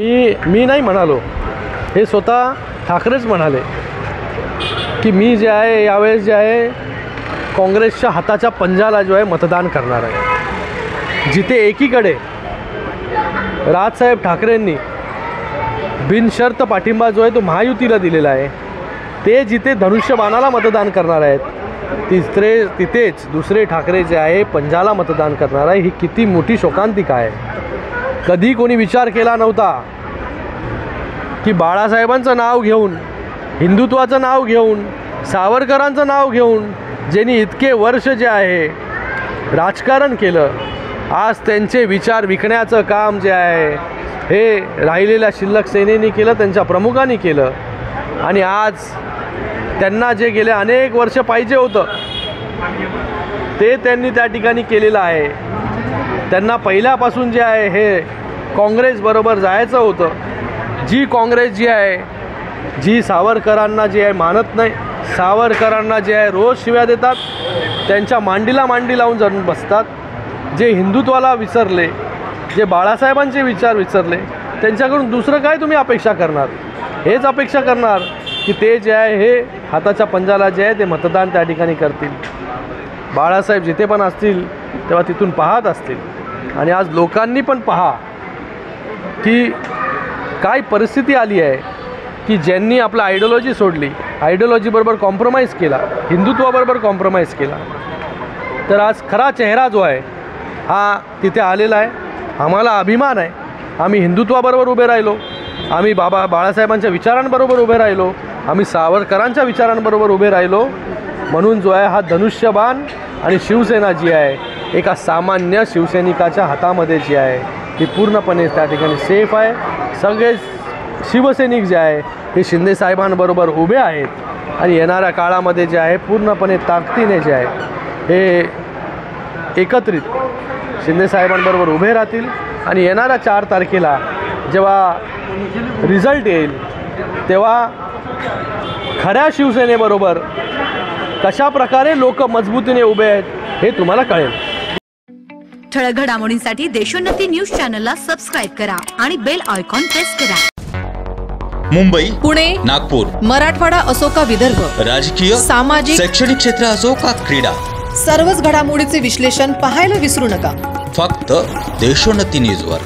मी नाही म्हणालो, हे स्वतः ठाकरेच म्हणाले की मी जे आहे यावेळेस जे आहे काँग्रेसच्या हाताच्या पंजाला जो आहे मतदान करणार आहे। जिथे एकीकडे राजसाहेब ठाकरेंनी बिनशर्त पाठिंबा जो आहे तो महायुतीला दिलेला आहे, ते जिथे धनुष्यबाणाला मतदान करणार आहेत, तिथेच दुसरे ठाकरे जे आहे पंजाला मतदान करणार आहे। ही किती मोठी शोकांतिका आहे। कधी कोणी विचार केला नव्हता की बाळासाहेबांचं नाव घेऊन, हिंदुत्वाचं नाव घेऊन, सावरकरांचं नाव घेऊन ज्यांनी इतके वर्ष जे आहे राजकारण केलं, आज त्यांचे विचार विकण्याचं काम जे आहे हे राहिलेल्या शिल्लक सेनेने केलं, त्यांच्या प्रमुखांनी केलं। आणि आज त्यांना जे गेले अनेक वर्ष पाहिजे होतं ते त्यांनी त्या ठिकाणी केलेलं आहे। त्यांना पहिल्यापासून जे आहे हे काँग्रेसबरोबर जायचं होतं। जी काँग्रेस जी आहे, जी सावरकरांना जे आहे मानत नाही, सावरकरांना जे आहे रोज शिव्या देतात, त्यांच्या मांडीला मांडी लावून जाऊन बसतात, जे हिंदुत्वाला विसरले, जे बाळासाहेबांचे विचार विसरले, त्यांच्याकडून दुसरं काय तुम्ही अपेक्षा करणार? हेच अपेक्षा करणार की ते जे आहे हे हाताच्या पंजाला जे आहे ते मतदान त्या ठिकाणी करतील। बाळासाहेब जिथे पण असतील तेव्हा तिथून पाहत असतील। आणि आज लोकांनी पण पहा की काय परिस्थिती आली आहे की ज्यांनी आपलं आयडिओलॉजी सोडली, आयडिओलॉजीबरोबर कॉम्प्रोमाइज केला, हिंदुत्वाबरोबर कॉम्प्रोमाइज केला, तर आज खरा चेहरा जो आहे हा तिथे आलेला आहे। आम्हाला अभिमान आहे, आम्ही हिंदुत्वाबरोबर उभे राहिलो, आम्ही बाळासाहेबांच्या विचारांबरोबर उभे राहिलो, आम्ही सावरकरांच्या विचारांबरोबर उभे राहिलो। म्हणून जो आहे हा धनुष्यबाण आणि शिवसेना जी आहे एका सामान्य शिवसैनिकाच्या हातामध्ये जी आहे ती पूर्णपणे त्या ठिकाणी सेफ आहे। सगळे शिवसैनिक जे आहे हे शिंदे साहेबांबरोबर उभे आहेत आणि येणाऱ्या काळामध्ये जे आहे पूर्णपणे ताकदीने जे आहे हे एकत्रित शिंदे साहेबांबरोबर उभे राहतील। आणि येणाऱ्या 4 तारखेला जेव्हा रिझल्ट येईल तेव्हा खऱ्या शिवसेनेबरोबर कशा प्रकारे लोक मजबूतीने उभे आहेत हे तुम्हाला कळेल। ठळक घडामोडींसाठी देशोन्नती न्यूज चॅनलला सबस्क्राइब करा आणि बेल आयकॉन प्रेस करा। मुंबई, पुणे, नागपूर, मराठवाडा असो का विदर्भ, राजकीय, सामाजिक, शैक्षणिक क्षेत्र असो का क्रीडा, सर्वच घडामोडीचे विश्लेषण पाहायला विसरू नका। फक्त देशोन्नती न्यूजवर।